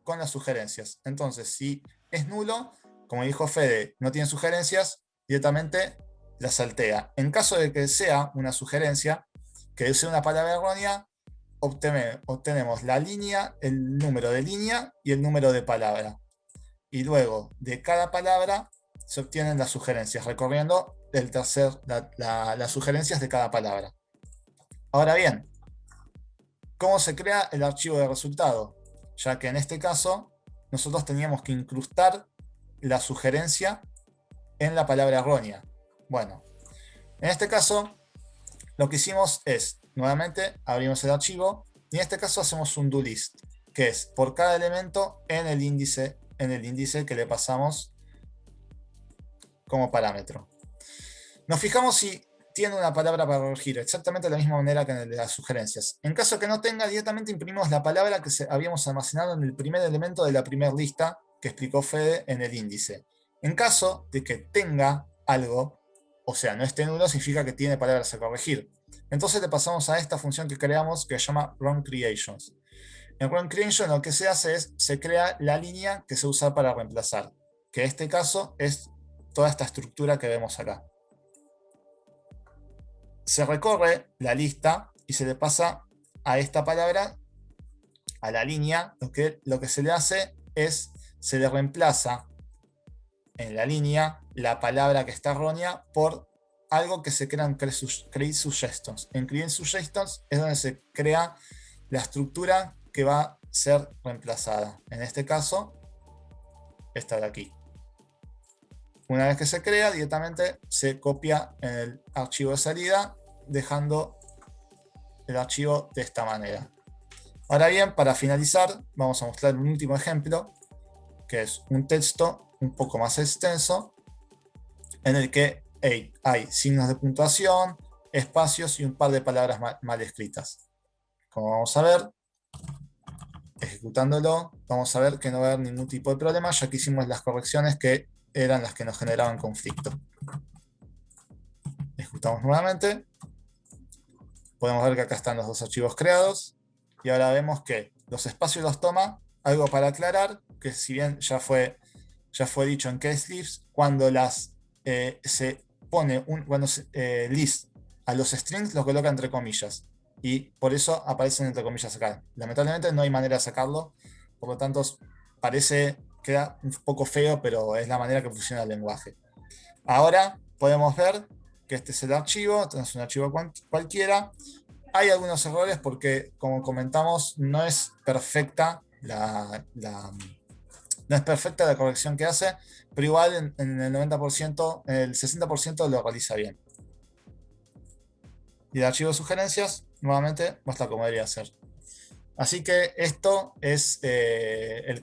con las sugerencias. Entonces, si es nulo, como dijo Fede, no tiene sugerencias, directamente la saltea. En caso de que sea una sugerencia, que sea una palabra errónea, obtenemos la línea, el número de línea y el número de palabra. Y luego, de cada palabra, se obtienen las sugerencias, recorriendo las sugerencias de cada palabra. Ahora bien, ¿cómo se crea el archivo de resultado? Ya que en este caso, nosotros teníamos que incrustar la sugerencia en la palabra errónea. Bueno, en este caso, lo que hicimos es, nuevamente, abrimos el archivo, y en este caso hacemos un do-list, que es por cada elemento en el índice que le pasamos como parámetro. Nos fijamos si tiene una palabra para corregir, exactamente de la misma manera que en el de las sugerencias. En caso que no tenga, directamente imprimimos la palabra que habíamos almacenado en el primer elemento de la primera lista que explicó Fede en el índice. En caso de que tenga algo, o sea, no esté nulo, significa que tiene palabras a corregir. Entonces le pasamos a esta función que creamos que se llama runCreations. En runCreation lo que se hace es, se crea la línea que se usa para reemplazar, que en este caso es toda esta estructura que vemos acá. Se recorre la lista y se le pasa a esta palabra, a la línea, lo que se le hace es, se le reemplaza en la línea la palabra que está errónea por algo que se crea en Create Suggestions. En Create Suggestions es donde se crea la estructura que va a ser reemplazada. En este caso, esta de aquí. Una vez que se crea, directamente se copia en el archivo de salida, dejando el archivo de esta manera. Ahora bien, para finalizar, vamos a mostrar un último ejemplo que es un texto un poco más extenso en el que hay signos de puntuación, espacios y un par de palabras mal escritas. Como vamos a ver, ejecutándolo, vamos a ver que no va a haber ningún tipo de problema, ya que hicimos las correcciones que eran las que nos generaban conflicto. Ejecutamos nuevamente. Podemos ver que acá están los dos archivos creados. Y ahora vemos que los espacios los toma. Algo para aclarar, que si bien ya fue dicho en CaseList, cuando se pone list a los strings los coloca entre comillas. Y por eso aparecen entre comillas acá. Lamentablemente no hay manera de sacarlo. Por lo tanto, queda un poco feo, pero es la manera que funciona el lenguaje. Ahora podemos ver que este es el archivo, este es un archivo cualquiera. Hay algunos errores porque, como comentamos, no es perfecta no es perfecta la corrección que hace, pero igual en el 90%, en el 60% lo realiza bien. Y el archivo de sugerencias, nuevamente, va a estar como debería ser. Así que esto es el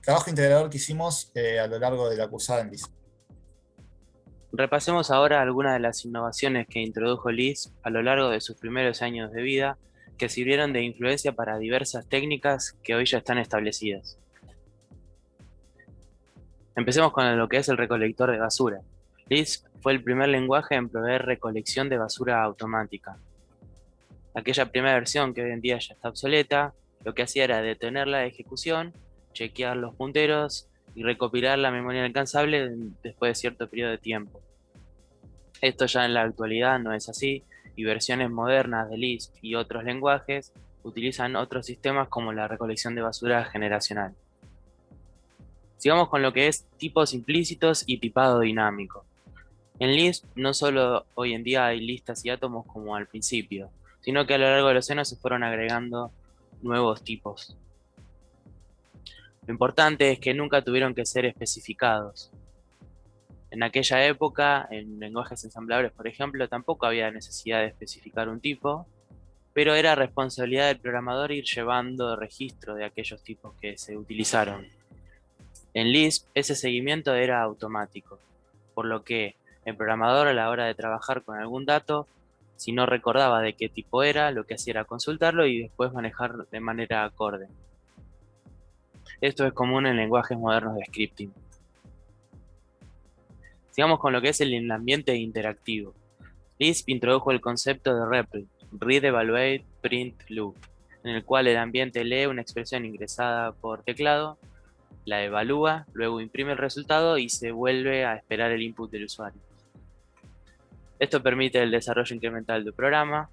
trabajo integrador que hicimos a lo largo de la cursada en Lisp. Repasemos ahora algunas de las innovaciones que introdujo Lisp a lo largo de sus primeros años de vida, que sirvieron de influencia para diversas técnicas que hoy ya están establecidas. Empecemos con lo que es el recolector de basura. Lisp fue el primer lenguaje en proveer recolección de basura automática. Aquella primera versión, que hoy en día ya está obsoleta, lo que hacía era detener la ejecución, chequear los punteros y recopilar la memoria alcanzable después de cierto periodo de tiempo. Esto ya en la actualidad no es así, y versiones modernas de Lisp y otros lenguajes utilizan otros sistemas como la recolección de basura generacional. Sigamos con lo que es tipos implícitos y tipado dinámico. En Lisp no solo hoy en día hay listas y átomos como al principio, sino que a lo largo de los años se fueron agregando nuevos tipos. Lo importante es que nunca tuvieron que ser especificados. En aquella época, en lenguajes ensamblables, por ejemplo, tampoco había necesidad de especificar un tipo, pero era responsabilidad del programador ir llevando registro de aquellos tipos que se utilizaron. En Lisp, ese seguimiento era automático, por lo que el programador, a la hora de trabajar con algún dato, si no recordaba de qué tipo era, lo que hacía era consultarlo y después manejarlo de manera acorde. Esto es común en lenguajes modernos de scripting. Sigamos con lo que es el ambiente interactivo. Lisp introdujo el concepto de REPL, Read, Evaluate, Print, Loop, en el cual el ambiente lee una expresión ingresada por teclado, la evalúa, luego imprime el resultado y se vuelve a esperar el input del usuario. Esto permite el desarrollo incremental del programa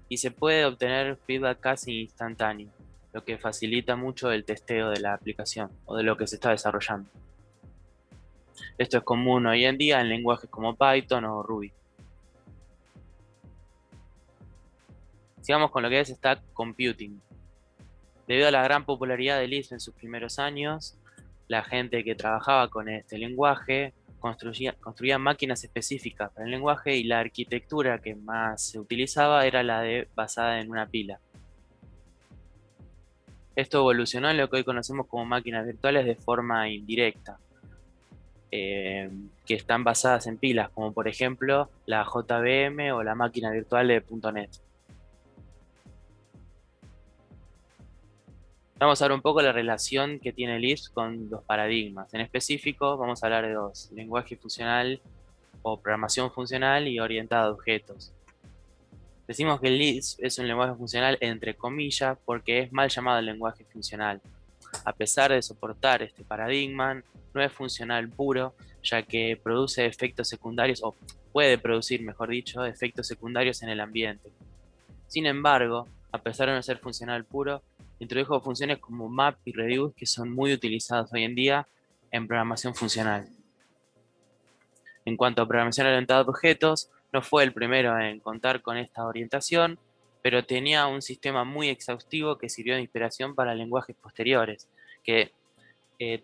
y se puede obtener feedback casi instantáneo, lo que facilita mucho el testeo de la aplicación o de lo que se está desarrollando. Esto es común hoy en día en lenguajes como Python o Ruby. Sigamos con lo que es Stack Computing. Debido a la gran popularidad de Lisp en sus primeros años, la gente que trabajaba con este lenguaje construía máquinas específicas para el lenguaje y la arquitectura que más se utilizaba era la basada en una pila. Esto evolucionó en lo que hoy conocemos como máquinas virtuales de forma indirecta, que están basadas en pilas, como por ejemplo la JVM o la máquina virtual de .NET. Vamos a ver un poco la relación que tiene Lisp con los paradigmas. En específico, vamos a hablar de dos: lenguaje funcional o programación funcional y orientada a objetos. Decimos que Lisp es un lenguaje funcional entre comillas porque es mal llamado el lenguaje funcional. A pesar de soportar este paradigma, no es funcional puro, ya que produce efectos secundarios, o puede producir, mejor dicho, efectos secundarios en el ambiente. Sin embargo, a pesar de no ser funcional puro, introdujo funciones como map y reduce que son muy utilizadas hoy en día en programación funcional. En cuanto a programación orientada a objetos, no fue el primero en contar con esta orientación, pero tenía un sistema muy exhaustivo que sirvió de inspiración para lenguajes posteriores, que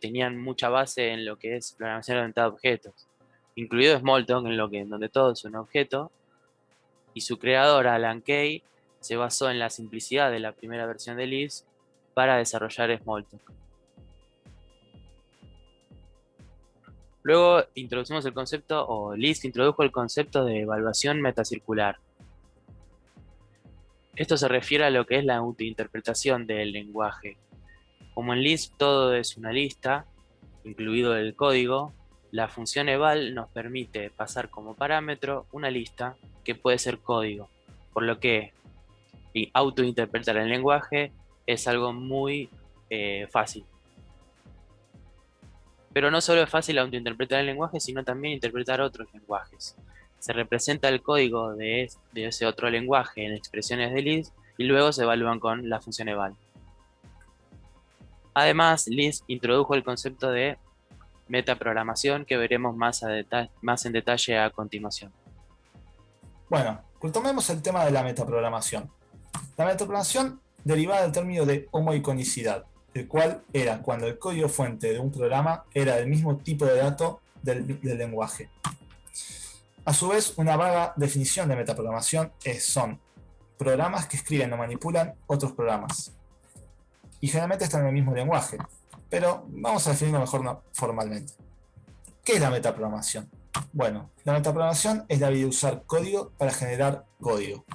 tenían mucha base en lo que es programación orientada a objetos, incluido Smalltalk, donde todo es un objeto, y su creador, Alan Kay, se basó en la simplicidad de la primera versión de Lisp para desarrollar Smalltalk. Luego introducimos el concepto, o Lisp introdujo el concepto de evaluación metacircular. Esto se refiere a lo que es la autointerpretación del lenguaje. Como en Lisp todo es una lista, incluido el código, la función eval nos permite pasar como parámetro una lista que puede ser código, por lo que autointerpretar el lenguaje es algo muy fácil. Pero no solo es fácil autointerpretar el lenguaje, sino también interpretar otros lenguajes. Se representa el código de ese otro lenguaje en expresiones de Lisp y luego se evalúan con la función eval. Además, Lisp introdujo el concepto de metaprogramación que veremos más en detalle a continuación. Bueno, retomemos el tema de la metaprogramación. La metaprogramación derivaba del término de homoiconicidad, el cual era cuando el código fuente de un programa era del mismo tipo de dato del lenguaje. A su vez, una vaga definición de metaprogramación son programas que escriben o manipulan otros programas. Y generalmente están en el mismo lenguaje, pero vamos a definirlo mejor formalmente. ¿Qué es la metaprogramación? Bueno, la metaprogramación es la habilidad de usar código para generar código.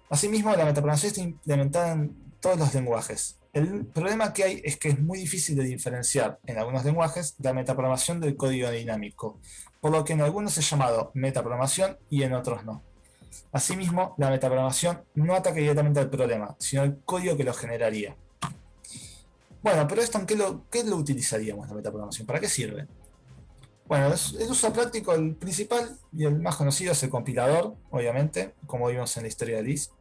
Asimismo, la metaprogramación está implementada en todos los lenguajes. El problema que hay es que es muy difícil de diferenciar en algunos lenguajes la metaprogramación del código dinámico, por lo que en algunos es llamado metaprogramación y en otros no. Asimismo, la metaprogramación no ataca directamente al problema, sino al código que lo generaría. Bueno, pero esto, ¿en qué lo utilizaríamos la metaprogramación? ¿Para qué sirve? Bueno, el uso práctico, el principal y el más conocido es el compilador, obviamente, como vimos en la historia de Lisp.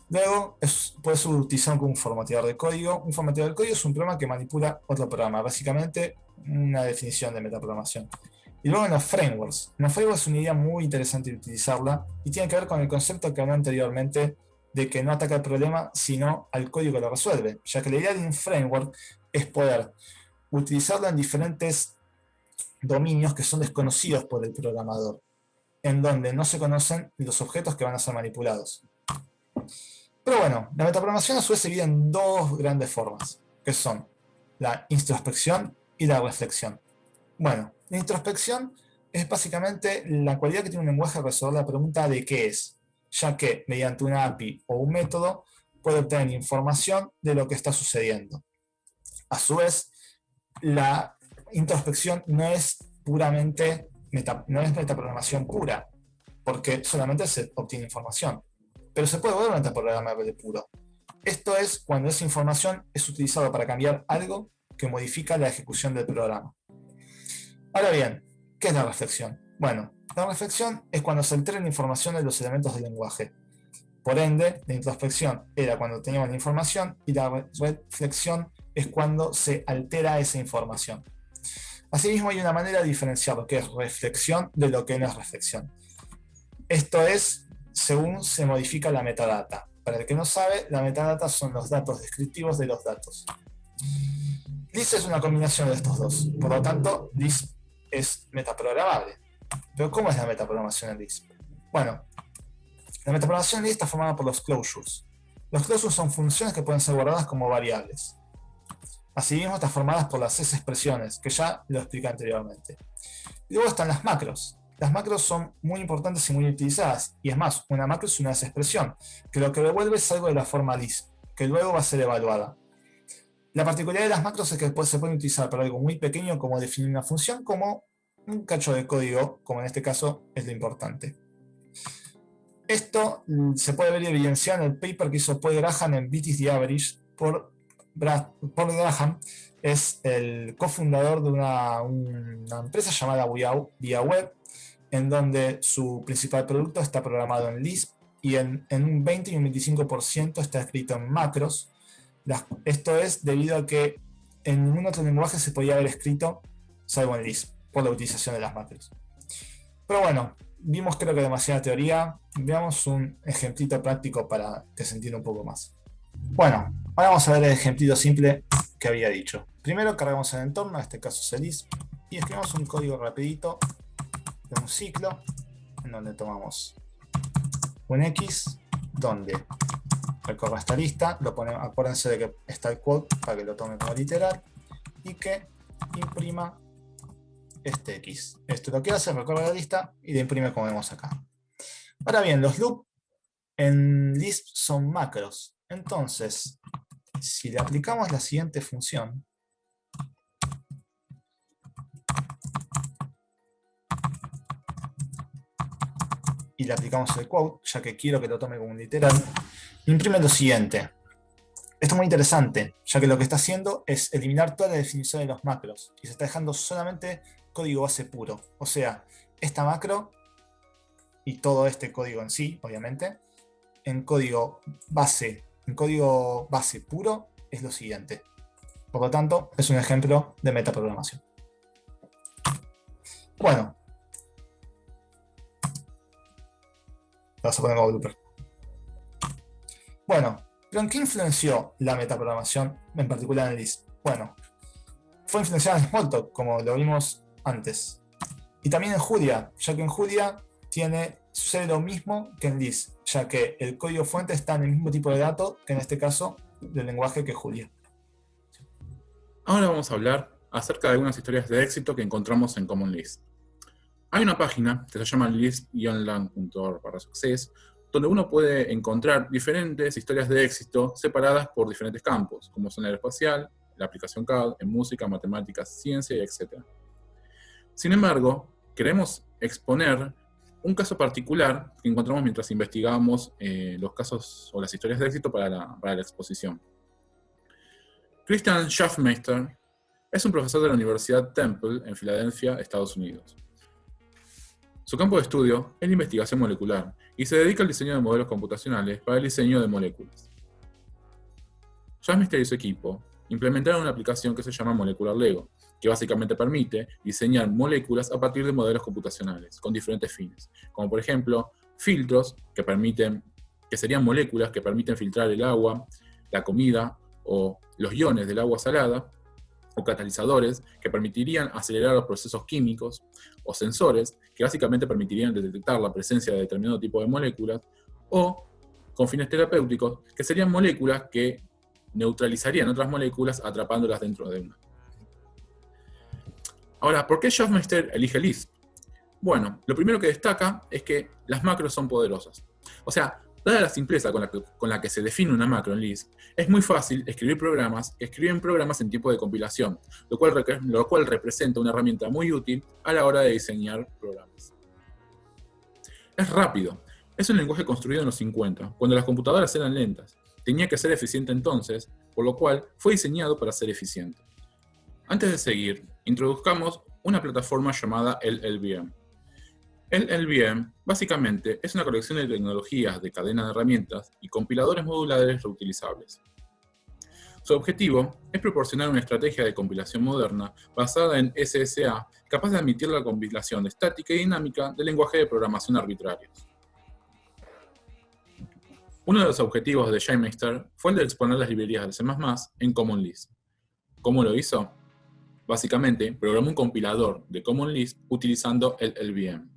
Luego, puede ser utilizado como un formateador de código. Un formateador de código es un programa que manipula otro programa, básicamente una definición de metaprogramación. Y luego en los frameworks. En los frameworks es una idea muy interesante de utilizarla y tiene que ver con el concepto que hablé anteriormente de que no ataca el problema, sino al código que lo resuelve, ya que la idea de un framework es poder utilizarlo en diferentes dominios que son desconocidos por el programador, en donde no se conocen los objetos que van a ser manipulados. Pero bueno, la metaprogramación a su vez se divide en dos grandes formas, que son la introspección y la reflexión. Bueno, la introspección es básicamente la cualidad que tiene un lenguaje al resolver la pregunta de qué es, ya que mediante una API o un método puede obtener información de lo que está sucediendo. A su vez, la introspección no es puramente metaprogramación pura, porque solamente se obtiene información, pero se puede volver metaprogramable puro. Esto es cuando esa información es utilizada para cambiar algo que modifica la ejecución del programa. Ahora bien, ¿qué es la reflexión? Bueno, la reflexión es cuando se altera la información de los elementos del lenguaje. Por ende, la introspección era cuando teníamos la información y la reflexión es cuando se altera esa información. Asimismo, hay una manera de diferenciar lo que es reflexión de lo que no es reflexión. Esto es según se modifica la metadata. Para el que no sabe, la metadata son los datos descriptivos de los datos. Lisp es una combinación de estos dos, por lo tanto, Lisp es metaprogramable. Pero ¿cómo es la metaprogramación en Lisp? Bueno, la metaprogramación en Lisp está formada por los closures. Los closures son funciones que pueden ser guardadas como variables. Asimismo, está formada por las expresiones, que ya lo expliqué anteriormente. Y luego están las macros. Las macros son muy importantes y muy utilizadas, y es más, una macro es una expresión, que lo que devuelve es algo de la forma Lisp, que luego va a ser evaluada. La particularidad de las macros es que se pueden utilizar para algo muy pequeño como definir una función, como un cacho de código, como en este caso es lo importante. Esto se puede ver evidenciado en el paper que hizo Paul Graham en Beat is the Average. Paul Graham es el cofundador de una empresa llamada ViaWeb, en donde su principal producto está programado en Lisp y en un 20 y un 25% está escrito en macros. Esto es debido a que en ningún otro lenguaje se podía haber escrito, salvo en Lisp, por la utilización de las macros. Pero bueno, vimos creo que demasiada teoría. Veamos un ejemplito práctico para que se entienda un poco más. Bueno, ahora vamos a ver el ejemplito simple que había dicho. Primero cargamos el entorno, en este caso es el Lisp, y escribimos un código rapidito de un ciclo, en donde tomamos un X, donde recorra esta lista, lo ponemos, acuérdense de que está el quote para que lo tomen como literal, y que imprima este X. Esto lo que hace, recorre la lista y la imprime como vemos acá. Ahora bien, los loops en Lisp son macros. Entonces, si le aplicamos la siguiente función, y le aplicamos el quote, ya que quiero que lo tome como un literal, imprime lo siguiente. Esto es muy interesante, ya que lo que está haciendo es eliminar toda la definición de los macros, y se está dejando solamente código base puro. O sea, esta macro, y todo este código en sí, obviamente, en código base puro, es lo siguiente. Por lo tanto, es un ejemplo de metaprogramación. Bueno. Vamos a poner como blooper. Bueno, pero ¿en qué influenció la metaprogramación, en particular en Lisp? Bueno, fue influenciada en Smalltalk, como lo vimos antes. Y también en Julia, ya que en Julia sucede lo mismo que en Lisp, ya que el código fuente está en el mismo tipo de dato que en este caso del lenguaje que Julia. Ahora vamos a hablar acerca de algunas historias de éxito que encontramos en Common Lisp. Hay una página que se llama lisp-lang.org/success, donde uno puede encontrar diferentes historias de éxito separadas por diferentes campos, como son el aeroespacial, la aplicación CAD, en música, matemáticas, ciencia, etc. Sin embargo, queremos exponer un caso particular que encontramos mientras investigamos los casos o las historias de éxito para la exposición. Christian Schaffmeister es un profesor de la Universidad Temple en Filadelfia, Estados Unidos. Su campo de estudio es la investigación molecular y se dedica al diseño de modelos computacionales para el diseño de moléculas. Schaffmeister y su equipo implementaron una aplicación que se llama Molecular Lego, que básicamente permite diseñar moléculas a partir de modelos computacionales con diferentes fines, como por ejemplo filtros que serían moléculas que permiten filtrar el agua, la comida o los iones del agua salada, o catalizadores que permitirían acelerar los procesos químicos, o sensores que básicamente permitirían detectar la presencia de determinado tipo de moléculas, o con fines terapéuticos, que serían moléculas que neutralizarían otras moléculas atrapándolas dentro de una. Ahora, ¿por qué Schaffmeister elige Lisp? Bueno, lo primero que destaca es que las macros son poderosas. O sea, dada la simpleza con la que se define una macro en Lisp, es muy fácil escribir programas que escriben programas en tiempo de compilación, lo cual representa una herramienta muy útil a la hora de diseñar programas. Es rápido. Es un lenguaje construido en los 50, cuando las computadoras eran lentas. Tenía que ser eficiente entonces, por lo cual fue diseñado para ser eficiente. Antes de seguir, introduzcamos una plataforma llamada LLVM. LLVM básicamente es una colección de tecnologías de cadena de herramientas y compiladores modulares reutilizables. Su objetivo es proporcionar una estrategia de compilación moderna basada en SSA capaz de admitir la compilación estática y dinámica del lenguaje de programación arbitrarios. Uno de los objetivos de Schaffmeister fue el de exponer las librerías de C++ en Common Lisp. ¿Cómo lo hizo? Básicamente, programó un compilador de Common Lisp utilizando LLVM.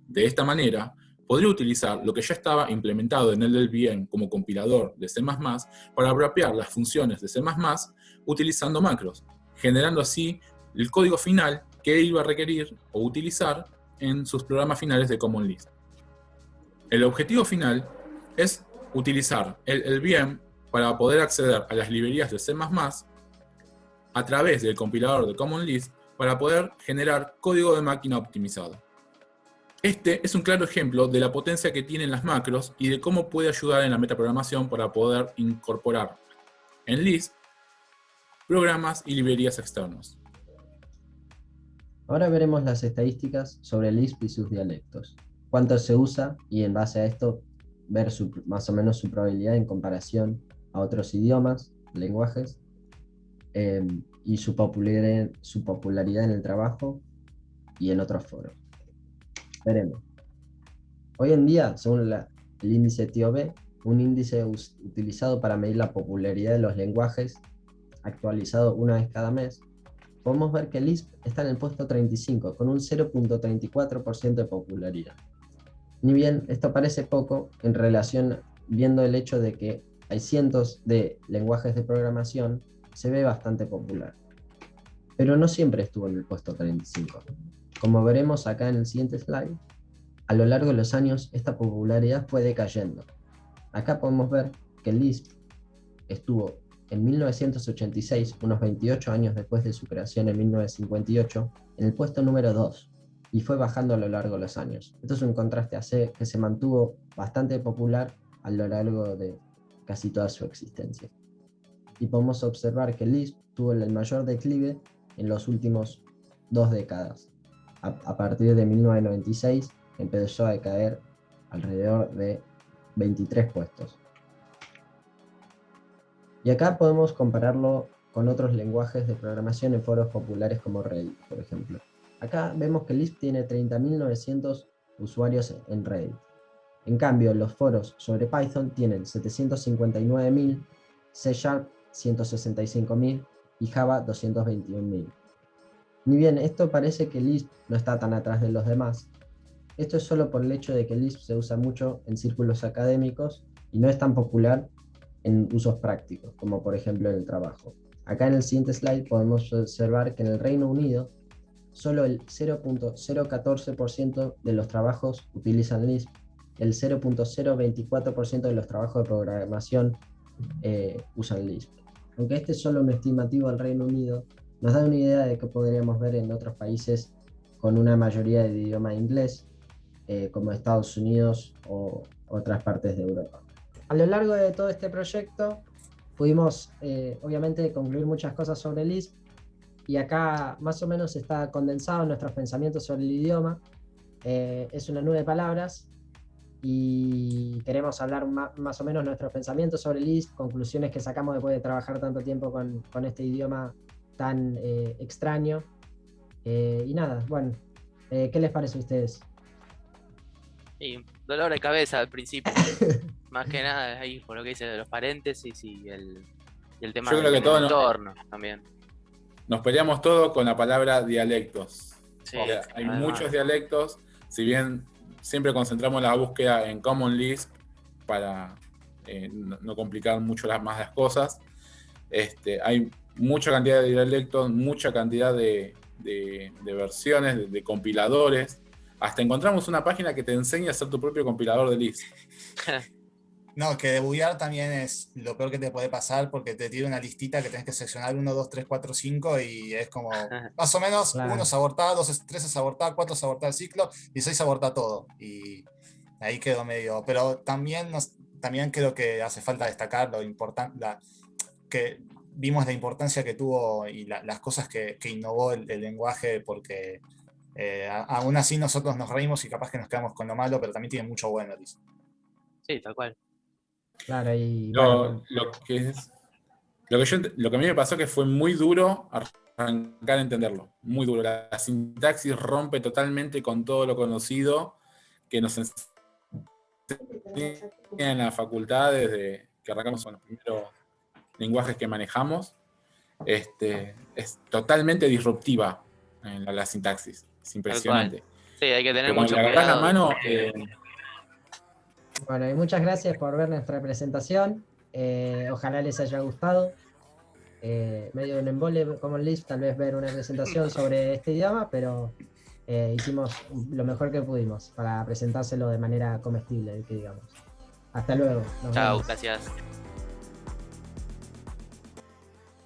De esta manera, podría utilizar lo que ya estaba implementado en LLVM como compilador de C++ para wrapear las funciones de C++ utilizando macros, generando así el código final que iba a requerir o utilizar en sus programas finales de Common Lisp. El objetivo final es utilizar LLVM para poder acceder a las librerías de C++ a través del compilador de Common Lisp para poder generar código de máquina optimizado. Este es un claro ejemplo de la potencia que tienen las macros y de cómo puede ayudar en la metaprogramación para poder incorporar en Lisp programas y librerías externos. Ahora veremos las estadísticas sobre Lisp y sus dialectos. Cuánto se usa y en base a esto ver más o menos su probabilidad en comparación a otros idiomas, lenguajes, y su popularidad en el trabajo y en otros foros. Veremos. Hoy en día, según el índice TOB, un índice utilizado para medir la popularidad de los lenguajes, actualizado una vez cada mes, podemos ver que Lisp está en el puesto 35, con un 0.34% de popularidad. Ni bien esto parece poco en relación, viendo el hecho de que hay cientos de lenguajes de programación, se ve bastante popular. pero no siempre estuvo en el puesto 35. Como veremos acá en el siguiente slide, a lo largo de los años esta popularidad fue decayendo. Acá podemos ver que Lisp estuvo en 1986, unos 28 años después de su creación en 1958, en el puesto número 2, y fue bajando a lo largo de los años. Esto es un contraste a C que se mantuvo bastante popular a lo largo de casi toda su existencia. Y podemos observar que Lisp tuvo el mayor declive en los últimos 2 décadas. A partir de 1996 empezó a decaer alrededor de 23 puestos. Y acá podemos compararlo con otros lenguajes de programación en foros populares como Reddit, por ejemplo. Acá vemos que Lisp tiene 30.900 usuarios en Reddit. En cambio, los foros sobre Python tienen 759.000, C# 165.000 y Java 221.000. Ni bien, esto parece que Lisp no está tan atrás de los demás. Esto es solo por el hecho de que Lisp se usa mucho en círculos académicos y no es tan popular en usos prácticos, como por ejemplo en el trabajo. Acá en el siguiente slide podemos observar que en el Reino Unido solo el 0.014% de los trabajos utilizan Lisp, el 0.024% de los trabajos de programación usan Lisp. Aunque este es solo un estimativo del Reino Unido, nos da una idea de qué podríamos ver en otros países con una mayoría de idioma inglés, como Estados Unidos o otras partes de Europa. A lo largo de todo este proyecto pudimos obviamente concluir muchas cosas sobre Lisp, y acá más o menos está condensado nuestros pensamientos sobre el idioma. Es una nube de palabras y queremos hablar más o menos nuestros pensamientos sobre Lisp, conclusiones que sacamos después de trabajar tanto tiempo con este idioma tan extraño. Y nada, bueno, ¿qué les parece a ustedes? Y dolor de cabeza al principio. Más que nada ahí por lo que dice de los paréntesis y el tema Yo creo que del todo entorno también. Nos peleamos todo con la palabra dialectos. Sí, O sea, hay además. muchos dialectos, si bien siempre concentramos la búsqueda en Common Lisp para no complicar mucho más las cosas. Hay mucha cantidad de dialectos, mucha cantidad de versiones, de compiladores. Hasta encontramos una página que te enseña a hacer tu propio compilador de Lisp. No, que debuguear también es lo peor que te puede pasar porque te tira una listita que tenés que seleccionar 1, 2, 3, 4, 5 y es como más o menos Claro. 1 es abortar, 2 3 es abortar, 4 es abortar el ciclo y 6 abortar todo. Y ahí quedó medio. Pero también, también creo que hace falta destacar lo importante, que vimos la importancia que tuvo y las cosas que innovó el lenguaje porque aún así nosotros nos reímos y capaz que nos quedamos con lo malo, pero también tiene mucho bueno, dice. Sí, tal cual. Claro, y Lo que a mí me pasó que fue muy duro arrancar a entenderlo. Muy duro. La sintaxis rompe totalmente con todo lo conocido que nos enseñan en la facultad desde que arrancamos con los primeros lenguajes que manejamos. Es totalmente disruptiva en la sintaxis. Es impresionante. Sí, hay que tener Pero mucho cuando le agarrás la cuidado. mano, bueno, y muchas gracias por ver nuestra presentación. Ojalá les haya gustado. Medio de un embole como Lisp, tal vez ver una presentación sobre este idioma, pero hicimos lo mejor que pudimos para presentárselo de manera comestible, que digamos. Hasta luego. Nos Chao, vemos. gracias.